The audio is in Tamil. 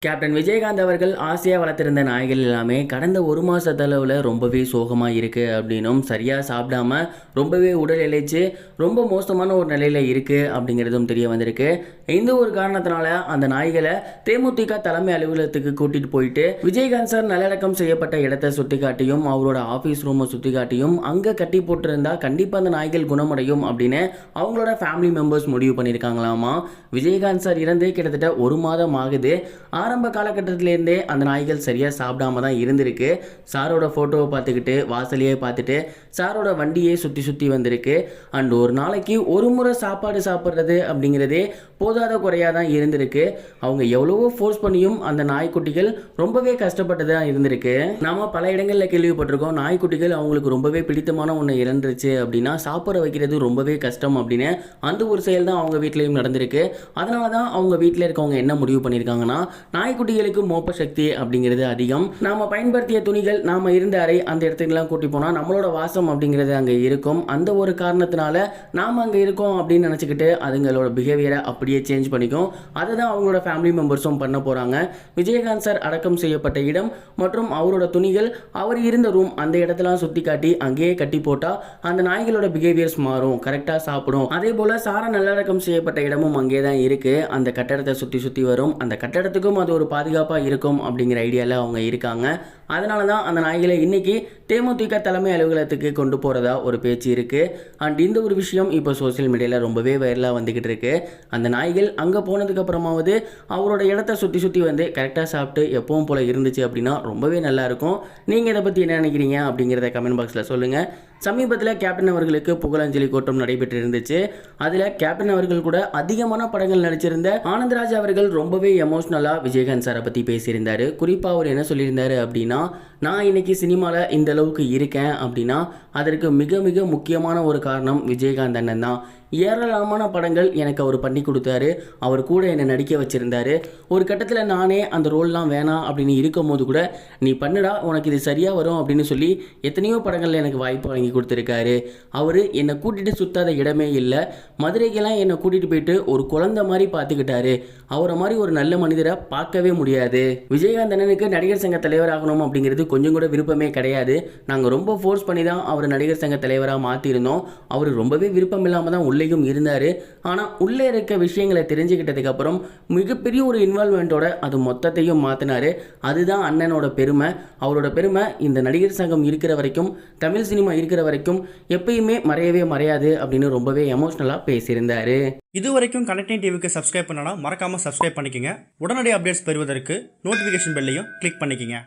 கேப்டன் விஜயகாந்த் அவர்கள் ஆசையாக வளர்த்திருந்த நாய்கள் எல்லாமே கடந்த ஒரு மாதத்தளவில் ரொம்பவே சோகமாக இருக்குது அப்படின்னும் சரியாக சாப்பிடாம ரொம்பவே உடல் இழைச்சு ரொம்ப மோசமான ஒரு நிலையில் இருக்குது அப்படிங்கிறதும் தெரிய வந்திருக்கு. இந்த ஒரு காரணத்தினால அந்த நாய்களை தேமுதிக தலைமை அலுவலகத்துக்கு கூட்டிகிட்டு போயிட்டு விஜயகாந்த் சார் நல்லடக்கம் செய்யப்பட்ட இடத்தை சுற்றி காட்டியும் அவரோட ஆஃபீஸ் ரூமை சுற்றி காட்டியும் அங்கே கட்டி போட்டிருந்தா கண்டிப்பாக அந்த நாய்கள் குணமடையும் அப்படின்னு அவங்களோட ஃபேமிலி மெம்பர்ஸ் முடிவு பண்ணியிருக்காங்களாமா. விஜயகாந்த் சார் இறந்து கிட்டத்தட்ட ஒரு மாதம் ஆகுது. ஆரம்ப காலகட்டத்திலேருந்தே அந்த நாய்கள் சரியாக சாப்பிடாம தான் இருந்திருக்கு. சாரோட ஃபோட்டோவை பார்த்துக்கிட்டு வாசலையே பார்த்துட்டு சாரோட வண்டியே சுற்றி சுற்றி வந்திருக்கு. அண்ட் ஒரு நாளைக்கு ஒரு முறை சாப்பாடு சாப்பிட்றது அப்படிங்கிறதே போதாத குறையாக தான் இருந்திருக்கு. அவங்க எவ்வளவோ ஃபோர்ஸ் பண்ணியும் அந்த நாய்க்குட்டிகள் ரொம்பவே கஷ்டப்பட்டு தான் இருந்திருக்கு. நாம் பல இடங்களில் கேள்விப்பட்டிருக்கோம், நாய்க்குட்டிகள் அவங்களுக்கு ரொம்பவே பிடித்தமான ஒன்று இறந்துருச்சு அப்படின்னா சாப்பிட வைக்கிறது ரொம்பவே கஷ்டம் அப்படின்னு. அந்த ஒரு செயல் தான் அவங்க வீட்லேயும் நடந்திருக்கு. அதனால தான் அவங்க வீட்டில் இருக்கவங்க என்ன முடிவு பண்ணியிருக்காங்கன்னா, நாய்க்குட்டிகளுக்கு மோப்ப சக்தி அப்படிங்கிறது அதிகம். நாம பயன்படுத்திய துணிகள் நாம இருந்த அறை அந்த இடத்துக்குலாம் கூட்டி போனால் நம்மளோட வாசம் அப்படிங்கிறது அங்கே இருக்கும். அந்த ஒரு காரணத்தினால நாம் அங்கே இருக்கோம் அப்படின்னு நினச்சிக்கிட்டு அதுங்களோட பிஹேவியரை அப்படியே சேஞ்ச் பண்ணிக்கும். அதை தான் அவங்களோட ஃபேமிலி மெம்பர்ஸும் பண்ண போகிறாங்க. விஜயகாந்த் சார் அடக்கம் செய்யப்பட்ட இடம் மற்றும் அவரோட துணிகள் அவர் இருந்த ரூம் அந்த இடத்தெல்லாம் சுற்றி காட்டி அங்கேயே கட்டி போட்டால் அந்த நாய்களோட பிஹேவியர்ஸ் மாறும், கரெக்டாக சாப்பிடும். அதே போல் சாரை நல்லடக்கம் செய்யப்பட்ட இடமும் அங்கே தான் இருக்குது. அந்த கட்டடத்தை சுற்றி சுற்றி வரும். அந்த கட்டடத்துக்கும் அது ஒரு பாதுகாப்பாக இருக்கும் அப்படிங்கிற ஐடியாவில் அவங்க இருக்காங்க. அதனால தான் அந்த நாய்களை இன்னைக்கு தேமுதிக தலைமை அலுவலகத்துக்கு கொண்டு போகிறதா ஒரு பேச்சு இருக்குது. அண்ட் இந்த ஒரு விஷயம் இப்போ சோசியல் மீடியாவில் ரொம்பவே வைரலாக வந்துக்கிட்டு இருக்கு. அந்த நாய்கள் அங்கே போனதுக்கு அப்புறமாவது அவரோட இடத்த சுற்றி சுற்றி வந்து கரெக்டாக சாப்பிட்டு எப்பவும் போல் இருந்துச்சு அப்படின்னா ரொம்பவே நல்லாயிருக்கும். நீங்கள் இதை பற்றி என்ன நினைக்கிறீங்க அப்படிங்கிறத கமெண்ட் பாக்ஸில் சொல்லுங்கள். சமீபத்தில் கேப்டன் அவர்களுக்கு புகழஞ்சலி கூட்டம் நடைபெற்று இருந்துச்சு. அதில் கேப்டன் அவர்கள் கூட அதிகமான படங்கள் நடிச்சிருந்த ஆனந்தராஜ் அவர்கள் ரொம்பவே எமோஷ்னலாக விஜயகாந்த் சாரை பற்றி பேசியிருந்தார். குறிப்பாக அவர் என்ன சொல்லியிருந்தார் அப்படின்னா, நான் இன்னைக்கு சினிமாவில் இந்த அளவுக்கு இருக்கேன் அப்படின்னா அதற்கு மிக மிக முக்கியமான ஒரு காரணம் விஜயகாந்த் அண்ணன் தான். ஏராளமான படங்கள் எனக்கு அவர் பண்ணி கொடுத்தாரு. அவர் கூட என்னை நடிக்க வச்சுருந்தாரு. ஒரு கட்டத்தில் நானே அந்த ரோல்லாம் வேணாம் அப்படின்னு இருக்கும் போது கூட நீ பண்ணுடா உனக்கு இது சரியாக வரும் அப்படின்னு சொல்லி எத்தனையோ படங்களில் எனக்கு வாய்ப்பு வாங்கி கொடுத்துருக்காரு. அவர் என்னை கூட்டிகிட்டு சுத்தாத இடமே இல்லை. மதுரைக்கெல்லாம் என்னை கூட்டிகிட்டு போயிட்டு ஒரு குழந்தை மாதிரி பார்த்துக்கிட்டாரு. அவரை மாதிரி ஒரு நல்ல மனிதரை பார்க்கவே முடியாது. விஜயகாந்த் அண்ணனுக்கு நடிகர் சங்க தலைவர் ஆகணும் அப்படிங்கிறது கொஞ்சம் கூட விருப்பமே கிடையாது. நாங்கள் ரொம்ப ஃபோர்ஸ் பண்ணி தான் அவர் நடிகர் சங்க தலைவராக மாற்றிருந்தோம். அவர் ரொம்பவே விருப்பம் இல்லாமல் தான் உள்ளேயும் இருந்தார். ஆனால் உள்ளே இருக்க விஷயங்களை தெரிஞ்சுக்கிட்டதுக்கு அப்புறம் மிகப்பெரிய ஒரு இன்வால்மெண்ட்டோட அது மொத்தத்தையும் மாற்றினார். அதுதான் அண்ணனோட பெருமை. அவரோட பெருமை இந்த நடிகர் சங்கம் இருக்கிற வரைக்கும், தமிழ் சினிமா இருக்கிற வரைக்கும் எப்பயுமே மறையவே மறையாது அப்படின்னு ரொம்பவே எமோஷ்னலாக பேசியிருந்தார். இது வரைக்கும் கனெக்டிங் டிவிக்கு சப்ஸ்கிரைப் பண்ணனா மறக்காமல் சப்ஸ்கிரைப் பண்ணிக்கங்க. உடனடி அப்டேட்ஸ் பெறுவதற்கு நோட்டிஃபிகேஷன் பெல்லையும் கிளிக் பண்ணிக்கங்க.